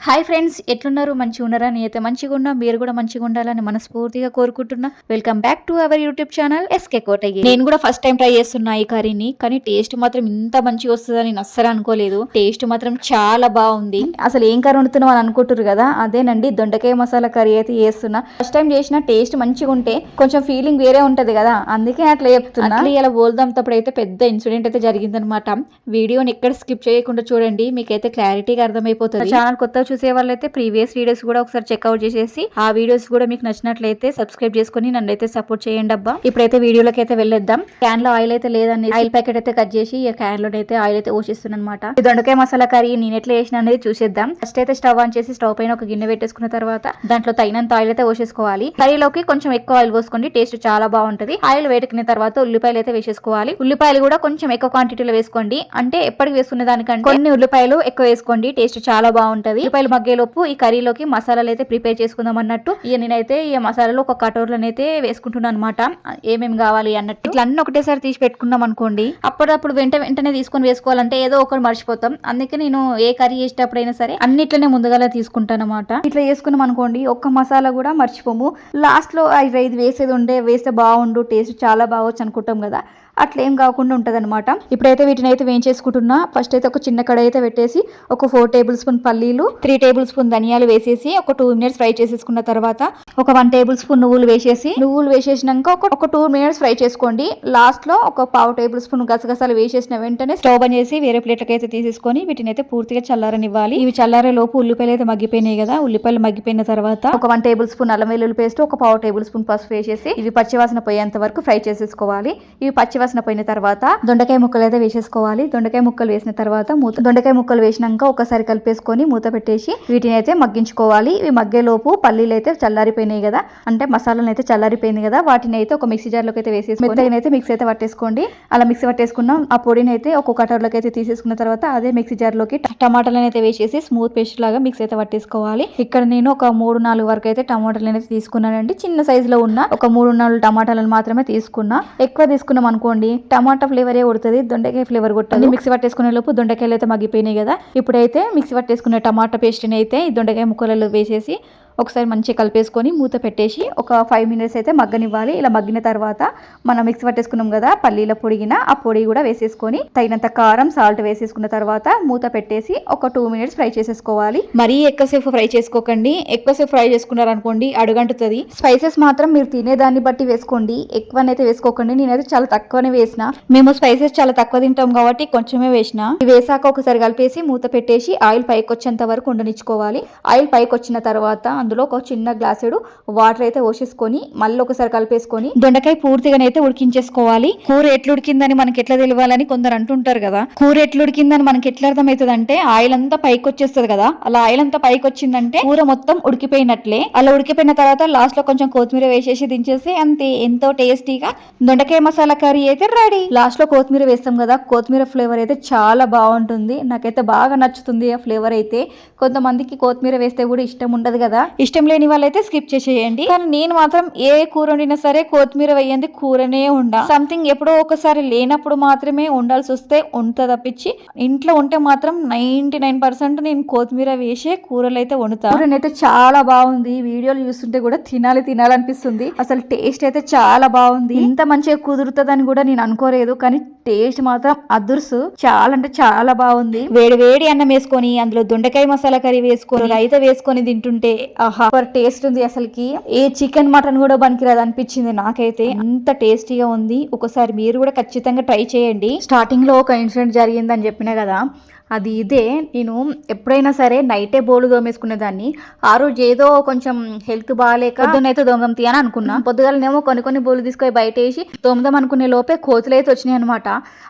Hi friends, ఎట్లున్నారు? మంచిగా ఉన్నారా? నేనైతే మంచిగా ఉన్నా, మీరు కూడా మంచిగా ఉండాలని మనస్ఫూర్తిగా కోరుకుంటున్నా. Welcome back to our YouTube channel SK Kotagi. నేను కూడా ఫస్ట్ టైం ట్రై చేస్తున్నా ఈ కర్రీని, కానీ టేస్ట్ మాత్రం ఇంత మంచిగా వస్తుందని నేను అస్సలు అనుకోలేదు. టేస్ట్ మాత్రం చాలా బాగుంది. అసలు ఏం కర్రీ వండుతున్నాం అని అనుకుంటారు కదా, అదేనండి దొండకాయ మసాలా కర్రీ అయితే చేస్తున్నా. ఫస్ట్ టైం చేసిన టేస్ట్ మంచిగా ఉంటే కొంచెం ఫీలింగ్ వేరే ఉంటది కదా, అందుకే అట్లా చెప్తున్నా. ఇలా బోల్దాంతప్పుడు అయితే పెద్ద ఇన్సిడెంట్ అయితే జరిగిందనమాట. వీడియోని ఎక్కడ స్కిప్ చేయకుండా చూడండి, మీకైతే క్లారిటీగా అర్థమైపోతుంది. ఛానల్ కొత్త చూసే వాళ్ళైతే ప్రీవియస్ వీడియోస్ కూడా ఒకసారి చెక్అవుట్ చేసేసి ఆ వీడియోస్ కూడా మీకు నచ్చినట్లయితే సబ్స్క్రైబ్ చేసుకుని నన్ను అయితే సపోర్ట్ చేయండి అబ్బా. ఇప్పుడైతే వీడియోలోకి అయితే వెళ్ళేద్దాం. క్యాన్ లో ఆయిల్ అయితే లేదని ఆయిల్ ప్యాకెట్ అయితే కట్ చేసి ఈ క్యాన్ లో అయితే ఆయిల్ అయితే పోషిస్తున్నాను అనమాట. ఈ దొండకాయ మసాలా కర్రీ నేను ఎట్లా చేసిన అనేది చూసేద్దాం. ఫస్ట్ అయితే స్టవ్ ఆన్ చేసి స్టవ్ పైన ఒక గిన్నె పెట్టేసుకున్న తర్వాత దాంట్లో తగినంత ఆయిల్ అయితే పోసేసుకోవాలి. కర్రీలోకి కొంచెం ఎక్కువ ఆయిల్ పోసుకోండి, టేస్ట్ చాలా బాగుంటది. ఆయిల్ వేటుకున్న తర్వాత ఉల్లిపాయలు అయితే వేసేసుకోవాలి. ఉల్లిపాయలు కూడా కొంచెం ఎక్కువ క్వాంటిటీలో వేసుకోండి, అంటే ఎప్పటికి వేసుకునే దానికంటే కొన్ని ఉల్లిపాయలు ఎక్కువ వేసుకోండి, టేస్ట్ చాలా బాగుంటది. ఉల్లిపాయలు మగ్గేలోపు ఈ కర్రీలోకి మసాలాలు అయితే ప్రిపేర్ చేసుకుందాం అన్నట్టు నేనైతే ఈ మసాలాలు ఒక కటోర్లోనైతే వేసుకుంటున్నాను అనమాట, ఏమేమి కావాలి అన్నట్టు. ఇట్లా అన్ని ఒకటేసారి తీసి పెట్టుకున్నాం అనుకోండి, అప్పుడప్పుడు వెంటనే తీసుకొని వేసుకోవాలంటే ఏదో ఒకటి మర్చిపోతాం. అందుకే నేను ఏ కర్రీ చేసేటప్పుడైనా సరే అన్నిట్లనే ముందుగానే తీసుకుంటాను అనమాట. ఇట్లా చేసుకున్నాం అనుకోండి, ఒక్క మసాలా కూడా మర్చిపోము. లాస్ట్ లో ఇది వేసేది వేస్తే బాగుండు, టేస్ట్ చాలా బాగొచ్చు అనుకుంటాం కదా, అట్లా ఏం కాకుండా ఉంటది అనమాట. ఇప్పుడైతే వీటిని అయితే వేయించేసుకుంటున్నా. ఫస్ట్ అయితే ఒక చిన్న కడాయి అయితే పెట్టేసి ఒక 4 టేబుల్ స్పూన్ పల్లీలు, 3 టేబుల్ స్పూన్ ధనియాలు వేసేసి ఒక 2 మినిట్స్ ఫ్రై చేసేసుకున్న తర్వాత ఒక 1 టేబుల్ స్పూన్ నువ్వులు వేసేసినాక ఒక 2 మినిట్స్ ఫ్రై చేసుకోండి. లాస్ట్ లో ఒక 1/2 టేబుల్ స్పూన్ గసగసాలు వేసేసిన వెంటనే స్టవ్ బంద్ చేసి వేరే ప్లేట్లకి అయితే తీసేసుకొని వీటిని అయితే పూర్తిగా చల్లారనివ్వాలి. ఇవి చల్లారే లోపు ఉల్లిపాయలు అయితే మగ్గిపోయినాయి కదా, ఉల్లిపాయలు మగ్గిపోయిన తర్వాత ఒక 1 టేబుల్ స్పూన్ అల్లం వెల్లుల్లి పేస్ట్, ఒక 1/2 టేబుల్ స్పూన్ పసుపు వేసేసి ఇవి పచ్చివాసన పోయేంత వరకు ఫ్రై చేసేసుకోవాలి. ఇవి పచ్చివాసన పోయిన తర్వాత దొండకాయ ముక్కలు అయితే వేసేసుకోవాలి. దొండకాయ ముక్కలు వేసిన తర్వాత దొండకాయ ముక్కలు వేసినాక ఒకసారి కలిపేసుకొని మూత పెట్టేసి వీటిని అయితే మగ్గించుకోవాలి. ఇవి మగ్గేలోపు పల్లీలు అయితే చల్లారిపోయినాయి కదా, అంటే మసాలాలు అయితే చల్లారిపోయింది కదా, వాటిని అయితే ఒక మిక్సీ జార్లోకి అయితే వేసేసుకొని మెత్తగా అయితే మిక్సీ అయితే పట్టేసుకోండి. అలా మిక్సీ పట్టేసుకున్నాం. ఆ పొడిని అయితే ఒక కటర్లోకి అయితే తీసేసుకున్న తర్వాత అదే మిక్సీ జార్లోకి టమాటాలను అయితే వేసేసి స్మూత్ పేస్ట్ లాగా మిక్స్ అయితే పట్టేసుకోవాలి. ఇక్కడ నేను ఒక 3-4 వరకు అయితే టమాటాలను అయితే తీసుకున్నానండి. చిన్న సైజు లో ఉన్న ఒక 3-4 టమాటాలను మాత్రమే తీసుకున్నా. ఎక్కువ తీసుకున్నాం అనుకోండి టమాటా ఫ్లేవరే కొడుతుంది, దొండకాయ ఫ్లేవర్ కొట్టదు. మిక్సీ పట్టేసుకునే లోపు దొండకాయలు అయితే మగ్గిపోయినాయి కదా, ఇప్పుడైతే మిక్సీ పట్టేసుకునే టమాటా పేస్ట్ని అయితే ఈ దొండకాయ ముక్కలలో వేసేసి ఒకసారి మంచిగా కలిపేసుకొని మూత పెట్టేసి ఒక 5 మినిట్స్ అయితే మగ్గనివ్వాలి. ఇలా మగ్గిన తర్వాత మనం మిక్సీ పట్టేసుకున్నాం కదా పల్లీల పొడిగిన, ఆ పొడి కూడా వేసేసుకొని తగినంత కారం సాల్ట్ వేసేసుకున్న తర్వాత మూత పెట్టేసి ఒక 2 మినిట్స్ ఫ్రై చేసేసుకోవాలి. మరీ ఎక్కువసేపు ఫ్రై చేసుకోకండి, ఎక్కువసేపు ఫ్రై చేసుకున్నారు అనుకోండి అడుగంటుతుంది. స్పైసెస్ మాత్రం మీరు తినేదాన్ని బట్టి వేసుకోండి, ఎక్కువనైతే వేసుకోకండి. నేనైతే చాలా తక్కువనే వేసిన, మేము స్పైసెస్ చాలా తక్కువ తింటాం కాబట్టి కొంచెమే వేసిన. ఇవి వేసాక ఒకసారి కలిపేసి మూత పెట్టేసి ఆయిల్ పైకి వచ్చేంత వరకు ఉండనిచ్చుకోవాలి. ఆయిల్ పైకి వచ్చిన తర్వాత అందులో ఒక చిన్న గ్లాసుడు వాటర్ అయితే పోసేసుకొని మళ్ళీ ఒకసారి కలిపేసుకొని దొండకాయ పూర్తిగానైతే ఉడికించేసుకోవాలి. కూర ఎట్లు ఉడికిందని మనకి ఎట్లా తెలియాలని కొందరు అంటుంటారు కదా, కూర ఎట్లు ఉడికిందని మనకి ఎట్లా అర్థమవుతుంది అంటే ఆయిల్ అంతా పైకి వచ్చేస్తుంది కదా, అలా ఆయిల్ అంతా పైకి వచ్చిందంటే కూర మొత్తం ఉడికిపోయినట్లే. అలా ఉడికిపోయిన తర్వాత లాస్ట్ లో కొంచెం కొత్తిమీర వేసేసి దించేసి అంతే, ఎంతో టేస్టీగా దొండకాయ మసాలా కర్రీ అయితే రెడీ. లాస్ట్ లో కొత్తిమీర వేస్తాం కదా, కొత్తిమీర ఫ్లేవర్ అయితే చాలా బాగుంటుంది, నాకైతే బాగా నచ్చుతుంది ఆ ఫ్లేవర్ అయితే. కొంతమందికి కొత్తిమీర వేస్తే కూడా ఇష్టం ఉండదు కదా, ఇష్టం లేని వాళ్ళైతే స్కిప్ చేసేయండి. కానీ నేను మాత్రం ఏ కూర వండినా సరే కొత్తిమీర వేయండి కూరనే ఉండ. సంథింగ్ ఎప్పుడో ఒకసారి లేనప్పుడు మాత్రమే ఉండాల్సి వస్తే ఉంట తప్పించి ఇంట్లో ఉంటే మాత్రం 99% నేను కొత్తిమీర వేసే కూరలు అయితే వండుతా. కూరనైతే చాలా బాగుంది, వీడియోలు చూస్తుంటే కూడా తినాలనిపిస్తుంది. అసలు టేస్ట్ అయితే చాలా బాగుంది. ఇంత మంచిగా కుదురుతుందని కూడా నేను అనుకోలేదు, కానీ టేస్ట్ మాత్రం అదుర్సు, చాలా అంటే చాలా బాగుంది. వేడి వేడి అన్నం వేసుకొని అందులో దొండకాయ మసాలా కర్రీ వేసుకొని రైతా వేసుకొని తింటుంటే సూపర్ టేస్ట్ ఉంది. అసలుకి ఏ చికెన్ మటన్ కూడా పనికిరాదు అనిపించింది నాకైతే, అంత టేస్టీగా ఉంది. ఒకసారి మీరు కూడా ఖచ్చితంగా ట్రై చేయండి. స్టార్టింగ్ లో ఒక ఇన్సిడెంట్ జరిగిందని చెప్పిన కదా, అది ఇదే. నేను ఎప్పుడైనా సరే నైటే బోలు దోమేసుకునేదాన్ని. ఆ రోజు ఏదో కొంచెం హెల్త్ బాగాలేక పొద్దున్నైతే దొంగం తీయని అనుకున్నా. పొద్దుగాలనేమో కొన్ని బోలు తీసుకొని బయట వేసి దొంగదాం అనుకునే లోపే కోతులు అయితే వచ్చినాయి అనమాట.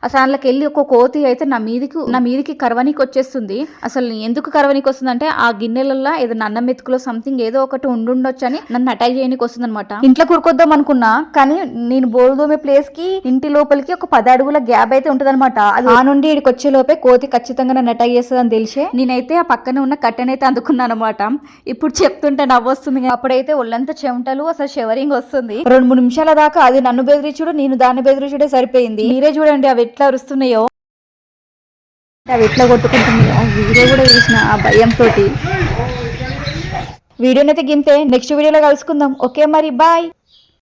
అసలు అందులోకి వెళ్ళి ఒక కోతి అయితే నా మీదికి కరవనీకి వచ్చేస్తుంది. అసలు ఎందుకు కరవనీకి వస్తుంది అంటే ఆ గిన్నెలలో ఏదో అన్నం మెతుకులో సంథింగ్ ఏదో ఒకటి ఉండుండొచ్చు అని నన్ను అటాక్ చేయడానికి వస్తుంది అనమాట. ఇంట్లో కూరుకొద్దాం అనుకున్నా, కానీ నేను బోలు దోమే ప్లేస్ కి ఇంటి లోపలికి ఒక 10 అడుగుల గ్యాప్ అయితే ఉంటది అనమాట. అది ఆ నుండి ఇక్కడికి వచ్చే లోపే కోతి ఖచ్చితంగా నన్ను అటాక్ చేస్తుందని తెలిసే నేనైతే ఆ పక్కనే ఉన్న కట్టెనైతే అందుకున్నాను అనమాట. ఇప్పుడు చెప్తుంటే నవ్వొస్తుంది, అప్పుడైతే ఒళ్ళంతా చెమటలు, అసలు షవరింగ్ వస్తుంది. 2-3 నిమిషాల దాకా అది నన్ను బెదిరించుడు, నేను దాన్ని బెదిరించుడే సరిపోయింది. మీరే చూడండి అవి ఎట్లా అరుస్తున్నాయో, అవి ఎట్లా కొట్టుకుంటున్నాయో, వీరే కూడా చూసిన ఆ భయంతో. వీడియోనైతే గింతే, నెక్స్ట్ వీడియోలో కలుసుకుందాం. ఓకే మరి బాయ్.